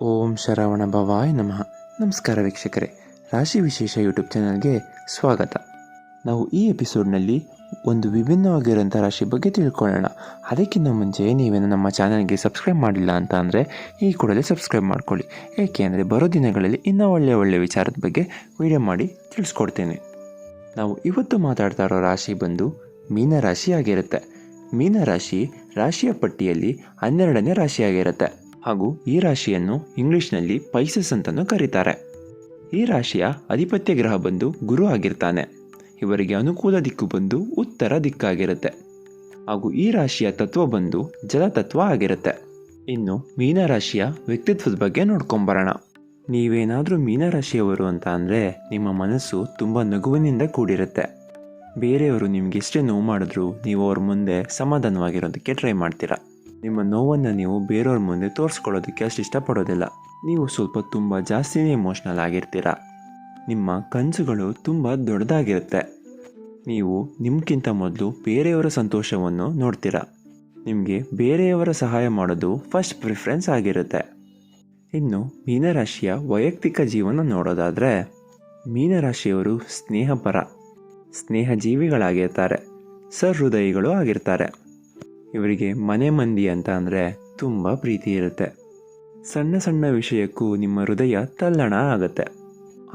ಓಂ ಶರವಣ ಭವಾಯ ನಮಃ. ನಮಸ್ಕಾರ ವೀಕ್ಷಕರೇ, ರಾಶಿ ವಿಶೇಷ ಯೂಟ್ಯೂಬ್ ಚಾನಲ್ಗೆ ಸ್ವಾಗತ. ನಾವು ಈ ಎಪಿಸೋಡ್ನಲ್ಲಿ ಒಂದು ವಿಭಿನ್ನವಾಗಿರೋಂಥ ರಾಶಿ ಬಗ್ಗೆ ತಿಳ್ಕೊಳ್ಳೋಣ. ಅದಕ್ಕಿಂತ ಮುಂಚೆ ನೀವೇನು ನಮ್ಮ ಚಾನಲ್ಗೆ ಸಬ್ಸ್ಕ್ರೈಬ್ ಮಾಡಿಲ್ಲ ಅಂತ ಅಂದರೆ ಈ ಕೂಡಲೇ ಸಬ್ಸ್ಕ್ರೈಬ್ ಮಾಡ್ಕೊಳ್ಳಿ. ಏಕೆ ಅಂದರೆ ಬರೋ ದಿನಗಳಲ್ಲಿ ಇನ್ನೂ ಒಳ್ಳೆಯ ವಿಚಾರದ ಬಗ್ಗೆ ವಿಡಿಯೋ ಮಾಡಿ ತಿಳಿಸ್ಕೊಡ್ತೇನೆ. ನಾವು ಇವತ್ತು ಮಾತಾಡ್ತಾ ಇರೋ ರಾಶಿ ಬಂದು ಮೀನರಾಶಿ ಆಗಿರುತ್ತೆ. ಮೀನರಾಶಿ ರಾಶಿಯ ಪಟ್ಟಿಯಲ್ಲಿ 12ನೇ ರಾಶಿಯಾಗಿರುತ್ತೆ ಹಾಗೂ ಈ ರಾಶಿಯನ್ನು ಇಂಗ್ಲಿಷ್ನಲ್ಲಿ ಪೈಸಸ್ ಅಂತಲೂ ಕರೀತಾರೆ. ಈ ರಾಶಿಯ ಅಧಿಪತ್ಯ ಗ್ರಹ ಬಂದು ಗುರು ಆಗಿರ್ತಾನೆ. ಇವರಿಗೆ ಅನುಕೂಲ ದಿಕ್ಕು ಬಂದು ಉತ್ತರ ದಿಕ್ಕಾಗಿರುತ್ತೆ ಹಾಗೂ ಈ ರಾಶಿಯ ತತ್ವ ಬಂದು ಜಲತತ್ವ ಆಗಿರುತ್ತೆ. ಇನ್ನು ಮೀನರಾಶಿಯ ವ್ಯಕ್ತಿತ್ವದ ಬಗ್ಗೆ ನೋಡ್ಕೊಂಬರೋಣ. ನೀವೇನಾದರೂ ಮೀನರಾಶಿಯವರು ಅಂತ ಅಂದರೆ ನಿಮ್ಮ ಮನಸ್ಸು ತುಂಬ ನಗುವಿನಿಂದ ಕೂಡಿರುತ್ತೆ. ಬೇರೆಯವರು ನಿಮ್ಗೆ ಎಷ್ಟೇ ನೋವು ಮಾಡಿದ್ರು ನೀವು ಅವ್ರ ಮುಂದೆ ಸಮಾಧಾನವಾಗಿರೋದಕ್ಕೆ ಟ್ರೈ ಮಾಡ್ತೀರಾ. ನಿಮ್ಮ ನೋವನ್ನು ನೀವು ಬೇರೆಯವ್ರ ಮುಂದೆ ತೋರಿಸ್ಕೊಳ್ಳೋದಕ್ಕೆ ಅಷ್ಟು ಇಷ್ಟಪಡೋದಿಲ್ಲ. ನೀವು ಸ್ವಲ್ಪ ತುಂಬ ಜಾಸ್ತಿನೇ ಎಮೋಷ್ನಲ್ ಆಗಿರ್ತೀರ. ನಿಮ್ಮ ಕನಸುಗಳು ತುಂಬ ದೊಡ್ಡದಾಗಿರುತ್ತೆ. ನೀವು ನಿಮ್ಗಿಂತ ಮೊದಲು ಬೇರೆಯವರ ಸಂತೋಷವನ್ನು ನೋಡ್ತೀರ. ನಿಮಗೆ ಬೇರೆಯವರ ಸಹಾಯ ಮಾಡೋದು ಫಸ್ಟ್ ಪ್ರಿಫರೆನ್ಸ್ ಆಗಿರುತ್ತೆ. ಇನ್ನು ಮೀನರಾಶಿಯ ವೈಯಕ್ತಿಕ ಜೀವನ ನೋಡೋದಾದರೆ ಮೀನರಾಶಿಯವರು ಸ್ನೇಹ ಜೀವಿಗಳಾಗಿರ್ತಾರೆ. ಸಹೃದಯಿಗಳು ಆಗಿರ್ತಾರೆ. ಇವರಿಗೆ ಮನೆ ಮಂದಿ ಅಂತ ಅಂದರೆ ತುಂಬ ಪ್ರೀತಿ ಇರುತ್ತೆ. ಸಣ್ಣ ಸಣ್ಣ ವಿಷಯಕ್ಕೂ ನಿಮ್ಮ ಹೃದಯ ತಲ್ಲಣ ಆಗುತ್ತೆ.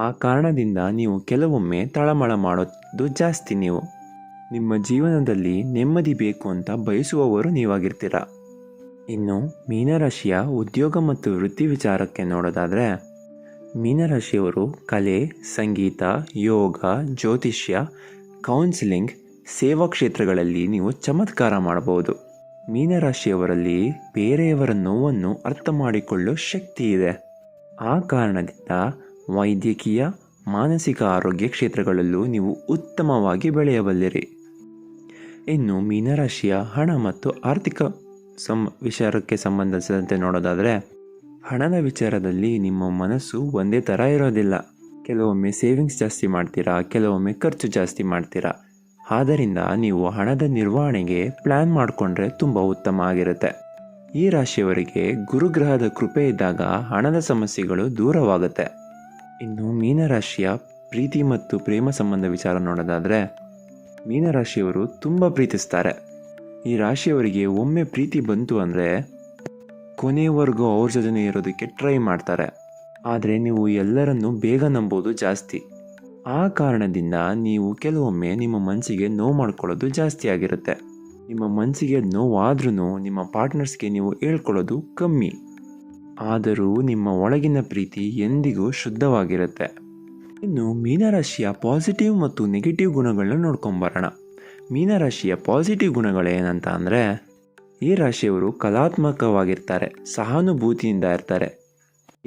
ಆ ಕಾರಣದಿಂದ ನೀವು ಕೆಲವೊಮ್ಮೆ ತಳಮಳ ಮಾಡೋದು ಜಾಸ್ತಿ. ನೀವು ನಿಮ್ಮ ಜೀವನದಲ್ಲಿ ನೆಮ್ಮದಿ ಬೇಕು ಅಂತ ಬಯಸುವವರು ನೀವಾಗಿರ್ತೀರ. ಇನ್ನು ಮೀನರಾಶಿಯ ಉದ್ಯೋಗ ಮತ್ತು ವೃತ್ತಿ ವಿಚಾರಕ್ಕೆ ನೋಡೋದಾದರೆ ಮೀನರಾಶಿಯವರು ಕಲೆ, ಸಂಗೀತ, ಯೋಗ, ಜ್ಯೋತಿಷ್ಯ, ಕೌನ್ಸಿಲಿಂಗ್, ಸೇವಾ ಕ್ಷೇತ್ರಗಳಲ್ಲಿ ನೀವು ಚಮತ್ಕಾರ ಮಾಡಬಹುದು. ಮೀನರಾಶಿಯವರಲ್ಲಿ ಬೇರೆಯವರ ನೋವನ್ನು ಅರ್ಥ ಮಾಡಿಕೊಳ್ಳೋ ಶಕ್ತಿ ಇದೆ. ಆ ಕಾರಣದಿಂದ ವೈದ್ಯಕೀಯ, ಮಾನಸಿಕ ಆರೋಗ್ಯ ಕ್ಷೇತ್ರಗಳಲ್ಲೂ ನೀವು ಉತ್ತಮವಾಗಿ ಬೆಳೆಯಬಲ್ಲಿರಿ. ಇನ್ನು ಮೀನರಾಶಿಯ ಹಣ ಮತ್ತು ಆರ್ಥಿಕ ವಿಚಾರಕ್ಕೆ ಸಂಬಂಧಿಸಿದಂತೆ ನೋಡೋದಾದರೆ ಹಣದ ವಿಚಾರದಲ್ಲಿ ನಿಮ್ಮ ಮನಸ್ಸು ಒಂದೇ ಥರ ಇರೋದಿಲ್ಲ. ಕೆಲವೊಮ್ಮೆ ಸೇವಿಂಗ್ಸ್ ಜಾಸ್ತಿ ಮಾಡ್ತೀರಾ, ಕೆಲವೊಮ್ಮೆ ಖರ್ಚು ಜಾಸ್ತಿ ಮಾಡ್ತೀರಾ. ಆದ್ದರಿಂದ ನೀವು ಹಣದ ನಿರ್ವಹಣೆಗೆ ಪ್ಲ್ಯಾನ್ ಮಾಡಿಕೊಂಡ್ರೆ ತುಂಬ ಉತ್ತಮ ಆಗಿರುತ್ತೆ. ಈ ರಾಶಿಯವರಿಗೆ ಗುರುಗ್ರಹದ ಕೃಪೆ ಇದ್ದಾಗ ಹಣದ ಸಮಸ್ಯೆಗಳು ದೂರವಾಗುತ್ತೆ. ಇನ್ನು ಮೀನರಾಶಿಯ ಪ್ರೀತಿ ಮತ್ತು ಪ್ರೇಮ ಸಂಬಂಧ ವಿಚಾರ ನೋಡೋದಾದರೆ ಮೀನರಾಶಿಯವರು ತುಂಬ ಪ್ರೀತಿಸ್ತಾರೆ. ಈ ರಾಶಿಯವರಿಗೆ ಒಮ್ಮೆ ಪ್ರೀತಿ ಬಂತು ಅಂದರೆ ಕೊನೆಯವರೆಗೂ ಅವ್ರ ಜೊತೆ ಇರೋದಕ್ಕೆ ಟ್ರೈ ಮಾಡ್ತಾರೆ. ಆದರೆ ನೀವು ಎಲ್ಲರನ್ನೂ ಬೇಗ ನಂಬೋದು ಜಾಸ್ತಿ. ಆ ಕಾರಣದಿಂದ ನೀವು ಕೆಲವೊಮ್ಮೆ ನಿಮ್ಮ ಮನಸ್ಸಿಗೆ ನೋವು ಮಾಡ್ಕೊಳ್ಳೋದು ಜಾಸ್ತಿ ಆಗಿರುತ್ತೆ. ನಿಮ್ಮ ಮನಸ್ಸಿಗೆ ನೋವಾದ್ರೂ ನಿಮ್ಮ ಪಾರ್ಟ್ನರ್ಸ್ಗೆ ನೀವು ಹೇಳ್ಕೊಳ್ಳೋದು ಕಮ್ಮಿ. ಆದರೂ ನಿಮ್ಮ ಒಳಗಿನ ಪ್ರೀತಿ ಎಂದಿಗೂ ಶುದ್ಧವಾಗಿರುತ್ತೆ. ಇನ್ನು ಮೀನರಾಶಿಯ ಪಾಸಿಟಿವ್ ಮತ್ತು ನೆಗೆಟಿವ್ ಗುಣಗಳನ್ನ ನೋಡ್ಕೊಂಬರೋಣ. ಮೀನರಾಶಿಯ ಪಾಸಿಟಿವ್ ಗುಣಗಳೇನಂತ ಅಂದರೆ ಈ ರಾಶಿಯವರು ಕಲಾತ್ಮಕವಾಗಿರ್ತಾರೆ, ಸಹಾನುಭೂತಿಯಿಂದ ಇರ್ತಾರೆ.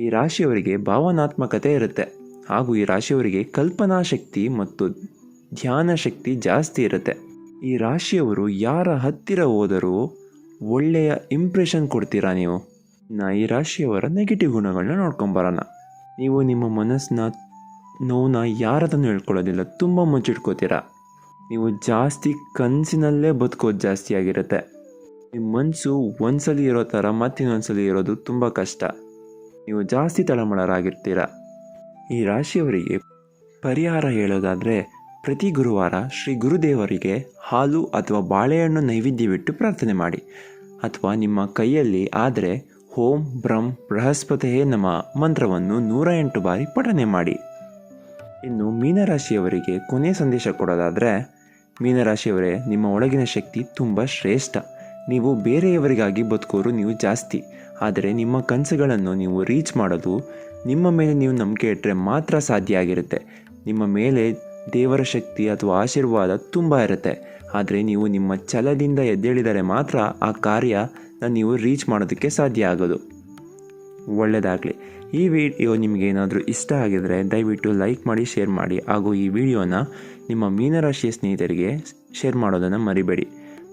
ಈ ರಾಶಿಯವರಿಗೆ ಭಾವನಾತ್ಮಕತೆ ಇರುತ್ತೆ ಹಾಗೂ ಈ ರಾಶಿಯವರಿಗೆ ಕಲ್ಪನಾ ಶಕ್ತಿ ಮತ್ತು ಧ್ಯಾನ ಶಕ್ತಿ ಜಾಸ್ತಿ ಇರುತ್ತೆ. ಈ ರಾಶಿಯವರು ಯಾರ ಹತ್ತಿರ ಹೋದರೂ ಒಳ್ಳೆಯ ಇಂಪ್ರೆಷನ್ ಕೊಡ್ತೀರಾ ನೀವು. ಈ ರಾಶಿಯವರ ನೆಗೆಟಿವ್ ಗುಣಗಳನ್ನ ನೋಡ್ಕೊಂಬರೋಣ. ನೀವು ನಿಮ್ಮ ಮನಸ್ಸನ್ನ ನೋವನ್ನ ಯಾರದನ್ನು ಹೇಳ್ಕೊಳ್ಳೋದಿಲ್ಲ, ತುಂಬ ಮುಚ್ಚಿಟ್ಕೋತೀರ. ನೀವು ಜಾಸ್ತಿ ಕನಸಿನಲ್ಲೇ ಬದುಕೋದು ಜಾಸ್ತಿ ಆಗಿರುತ್ತೆ. ನಿಮ್ಮ ಮನಸ್ಸು ಒಂದ್ಸಲಿ ಇರೋ ಥರ ಮತ್ತಿನ್ನೊಂದ್ಸಲಿ ಇರೋದು ತುಂಬ ಕಷ್ಟ. ನೀವು ಜಾಸ್ತಿ ತಳಮಳರಾಗಿರ್ತೀರ. ಈ ರಾಶಿಯವರಿಗೆ ಪರಿಹಾರ ಹೇಳೋದಾದರೆ ಪ್ರತಿ ಗುರುವಾರ ಶ್ರೀ ಗುರುದೇವರಿಗೆ ಹಾಲು ಅಥವಾ ಬಾಳೆಹಣ್ಣು ನೈವೇದ್ಯವಿಟ್ಟು ಪ್ರಾರ್ಥನೆ ಮಾಡಿ. ಅಥವಾ ನಿಮ್ಮ ಕೈಯಲ್ಲಿ ಆದರೆ ಓಂ ಬ್ರಹ್ಮ ಬೃಹಸ್ಪತಿಯೇ ನಮಃ ಮಂತ್ರವನ್ನು 108 ಬಾರಿ ಪಠನೆ ಮಾಡಿ. ಇನ್ನು ಮೀನರಾಶಿಯವರಿಗೆ ಕೊನೆಯ ಸಂದೇಶ ಕೊಡೋದಾದರೆ ಮೀನರಾಶಿಯವರೇ, ನಿಮ್ಮ ಒಳಗಿನ ಶಕ್ತಿ ತುಂಬ ಶ್ರೇಷ್ಠ. ನೀವು ಬೇರೆಯವರಿಗಾಗಿ ಬದುಕೋರು ನೀವು ಜಾಸ್ತಿ. ಆದರೆ ನಿಮ್ಮ ಕನಸುಗಳನ್ನು ನೀವು ರೀಚ್ ಮಾಡೋದು ನಿಮ್ಮ ಮೇಲೆ ನೀವು ನಂಬಿಕೆ ಇಟ್ಟರೆ ಮಾತ್ರ ಸಾಧ್ಯ ಆಗಿರುತ್ತೆ. ನಿಮ್ಮ ಮೇಲೆ ದೇವರ ಶಕ್ತಿ ಅಥವಾ ಆಶೀರ್ವಾದ ತುಂಬ ಇರುತ್ತೆ. ಆದರೆ ನೀವು ನಿಮ್ಮ ಛಲದಿಂದ ಎದ್ದೇಳಿದರೆ ಮಾತ್ರ ಆ ಕಾರ್ಯನ ನೀವು ರೀಚ್ ಮಾಡೋದಕ್ಕೆ ಸಾಧ್ಯ ಆಗೋದು. ಒಳ್ಳೆಯದಾಗಲಿ. ಈ ವಿಡಿಯೋ ನಿಮಗೇನಾದರೂ ಇಷ್ಟ ಆಗಿದರೆ ದಯವಿಟ್ಟು ಲೈಕ್ ಮಾಡಿ, ಶೇರ್ ಮಾಡಿ ಹಾಗೂ ಈ ವಿಡಿಯೋನ ನಿಮ್ಮ ಮೀನರಾಶಿಯ ಸ್ನೇಹಿತರಿಗೆ ಶೇರ್ ಮಾಡೋದನ್ನು ಮರಿಬೇಡಿ.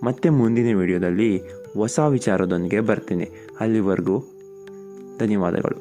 ಮತ್ತೆ ಮುಂದಿನ ವಿಡಿಯೋದಲ್ಲಿ ಹೊಸ ವಿಚಾರದೊಂದಿಗೆ ಬರ್ತೀನಿ. ಅಲ್ಲಿವರೆಗೂ ಧನ್ಯವಾದಗಳು.